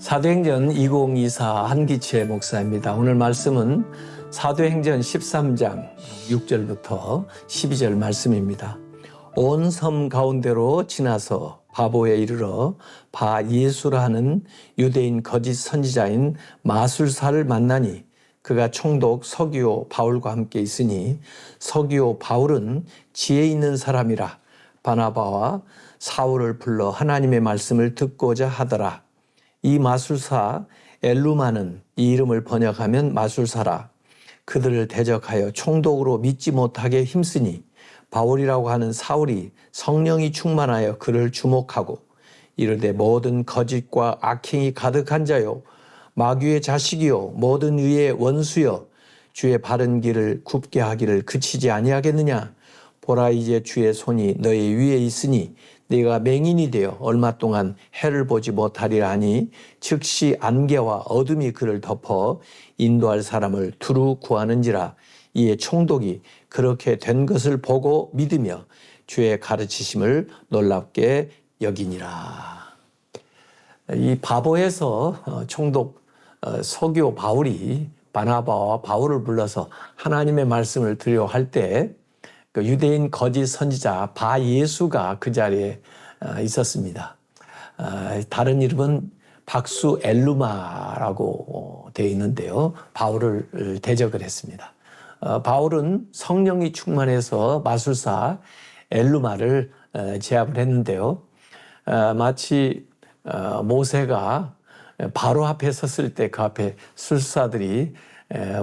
사도행전 2024 한기채 목사입니다. 오늘 말씀은 사도행전 13장 6절부터 12절 말씀입니다. 온 섬 가운데로 지나서 바보에 이르러 바 예수라 하는 유대인 거짓 선지자인 마술사를 만나니 그가 총독 서기오 바울과 함께 있으니 서기오 바울은 지혜 있는 사람이라 바나바와 사울을 불러 하나님의 말씀을 듣고자 하더라. 이 마술사 엘루마는 이 이름을 번역하면 마술사라. 그들을 대적하여 총독으로 믿지 못하게 힘쓰니 바울이라고 하는 사울이 성령이 충만하여 그를 주목하고 이르되 모든 거짓과 악행이 가득한 자요 마귀의 자식이요 모든 의의 원수여 주의 바른 길을 굽게 하기를 그치지 아니하겠느냐. 보라 이제 주의 손이 너희 위에 있으니 네가 맹인이 되어 얼마 동안 해를 보지 못하리라 하니 즉시 안개와 어둠이 그를 덮어 인도할 사람을 두루 구하는지라. 이에 총독이 그렇게 된 것을 보고 믿으며 주의 가르치심을 놀랍게 여기니라. 이 바보에서 총독 서기오 바울이 바나바와 바울을 불러서 하나님의 말씀을 드려 할 때 그 유대인 거짓 선지자 바 예수가 그 자리에 있었습니다. 다른 이름은 박수 엘루마라고 되어 있는데요. 바울을 대적을 했습니다. 바울은 성령이 충만해서 마술사 엘루마를 제압을 했는데요. 마치 모세가 바로 앞에 섰을 때 그 앞에 술사들이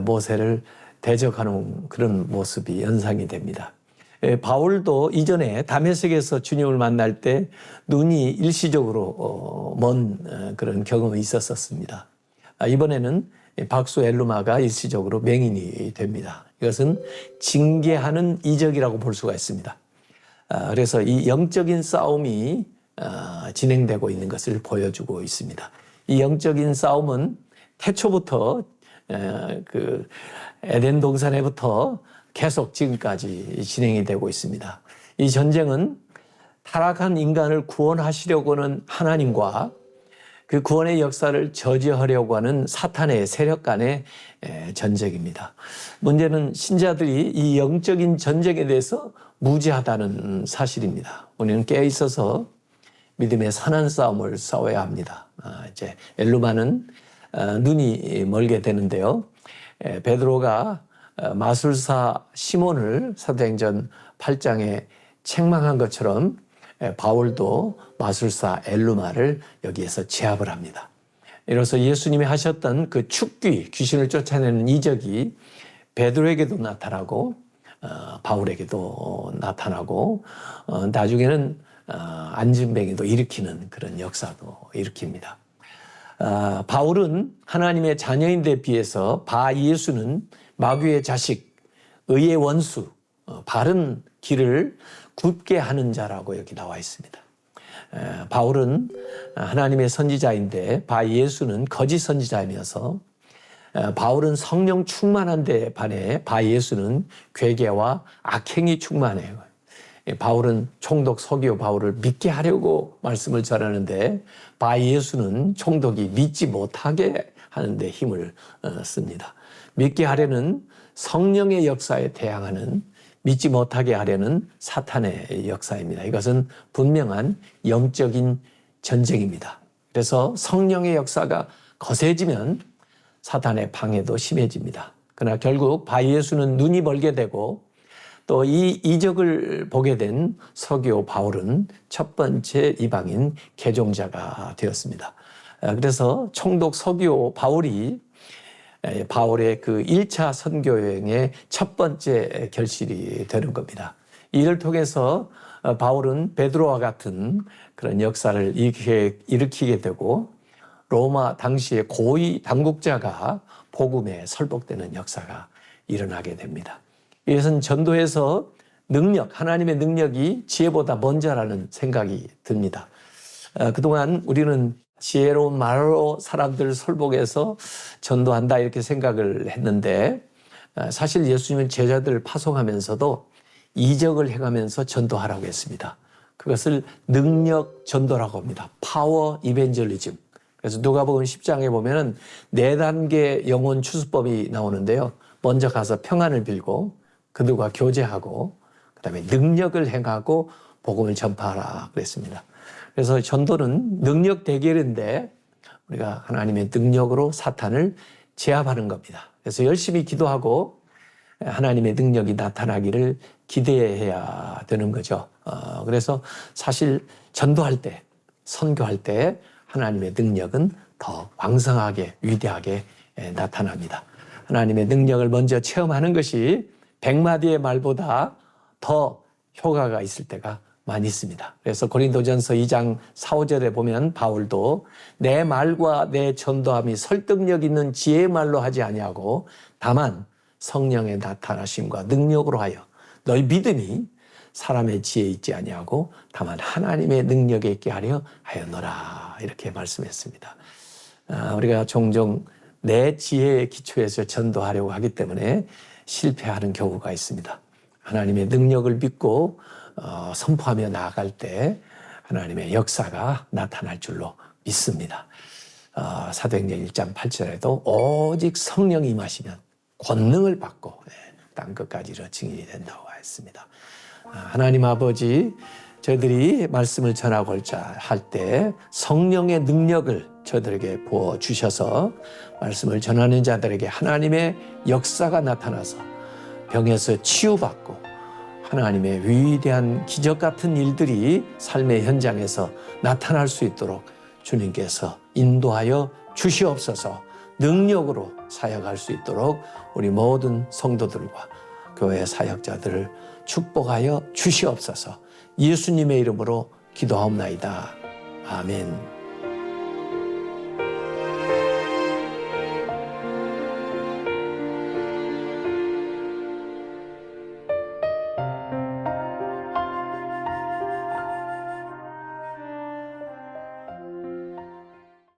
모세를 대적하는 그런 모습이 연상이 됩니다. 바울도 이전에 다메섹에서 주님을 만날 때 눈이 일시적으로 먼 그런 경험이 있었습니다. 이번에는 박수 엘루마가 일시적으로 맹인이 됩니다. 이것은 징계하는 이적이라고 볼 수가 있습니다. 그래서 이 영적인 싸움이 진행되고 있는 것을 보여주고 있습니다. 이 영적인 싸움은 태초부터 그 에덴 동산에부터 계속 지금까지 진행이 되고 있습니다. 이 전쟁은 타락한 인간을 구원하시려고 하는 하나님과 그 구원의 역사를 저지하려고 하는 사탄의 세력 간의 전쟁입니다. 문제는 신자들이 이 영적인 전쟁에 대해서 무지하다는 사실입니다. 우리는 깨어 있어서 믿음의 선한 싸움을 싸워야 합니다. 이제 엘루마는 눈이 멀게 되는데요. 베드로가 마술사 시몬을 사도행전 8장에 책망한 것처럼 바울도 마술사 엘루마를 여기에서 제압을 합니다. 이로써 예수님이 하셨던 그 축귀, 귀신을 쫓아내는 이적이 베드로에게도 나타나고 바울에게도 나타나고 나중에는 안진뱅이도 일으키는 그런 역사도 일으킵니다. 바울은 하나님의 자녀인데 비해서 바 예수는 마귀의 자식, 의의 원수, 바른 길을 굽게 하는 자라고 여기 나와 있습니다. 바울은 하나님의 선지자인데 바 예수는 거짓 선지자이면서 바울은 성령 충만한데 반해 바 예수는 괴계와 악행이 충만해요. 바울은 총독 서기오 바울을 믿게 하려고 말씀을 전하는데 바 예수는 총독이 믿지 못하게 하는데 힘을 씁니다. 믿게 하려는 성령의 역사에 대항하는, 믿지 못하게 하려는 사탄의 역사입니다. 이것은 분명한 영적인 전쟁입니다. 그래서 성령의 역사가 거세지면 사탄의 방해도 심해집니다. 그러나 결국 바 예수는 눈이 멀게 되고 또 이 이적을 보게 된 서기오 바울은 첫 번째 이방인 개종자가 되었습니다. 그래서 총독 서기오 바울이 바울의 그 1차 선교 여행의 첫 번째 결실이 되는 겁니다. 이를 통해서 바울은 베드로와 같은 그런 역사를 일으키게 되고 로마 당시의 고위 당국자가 복음에 설복되는 역사가 일어나게 됩니다. 이것은 전도에서 능력, 하나님의 능력이 지혜보다 먼저라는 생각이 듭니다. 그동안 우리는 지혜로운 말로 사람들 설복해서 전도한다 이렇게 생각을 했는데 사실 예수님은 제자들을 파송하면서도 이적을 행하면서 전도하라고 했습니다. 그것을 능력 전도라고 합니다. 파워 이벤젤리즘. 그래서 누가복음 10장에 보면은 4단계 영혼 추수법이 나오는데요. 먼저 가서 평안을 빌고 그들과 교제하고 그다음에 능력을 행하고 복음을 전파하라 그랬습니다. 그래서 전도는 능력 대결인데 우리가 하나님의 능력으로 사탄을 제압하는 겁니다. 그래서 열심히 기도하고 하나님의 능력이 나타나기를 기대해야 되는 거죠. 그래서 사실 전도할 때, 선교할 때 하나님의 능력은 더 왕성하게, 위대하게 나타납니다. 하나님의 능력을 먼저 체험하는 것이 100마디의 말보다 더 효과가 있을 때가 많이 있습니다. 그래서 고린도전서 2장 4, 5절에 보면 바울도 내 말과 내 전도함이 설득력 있는 지혜의 말로 하지 아니하고 다만 성령의 나타나심과 능력으로 하여 너희 믿음이 사람의 지혜에 있지 아니하고 다만 하나님의 능력에 있게 하여노라 이렇게 말씀했습니다. 우리가 종종 내 지혜의 기초에서 전도하려고 하기 때문에 실패하는 경우가 있습니다. 하나님의 능력을 믿고 선포하며 나아갈 때 하나님의 역사가 나타날 줄로 믿습니다. 사도행전 1장 8절에도 오직 성령이 임하시면 권능을 받고 땅 끝까지 증인이 된다고 했습니다. 하나님 아버지, 저희들이 말씀을 전하고자 할 때 성령의 능력을 저들에게 부어주셔서 말씀을 전하는 자들에게 하나님의 역사가 나타나서 병에서 치유받고 하나님의 위대한 기적 같은 일들이 삶의 현장에서 나타날 수 있도록 주님께서 인도하여 주시옵소서. 능력으로 사역할 수 있도록 우리 모든 성도들과 교회 사역자들을 축복하여 주시옵소서. 예수님의 이름으로 기도하옵나이다. 아멘.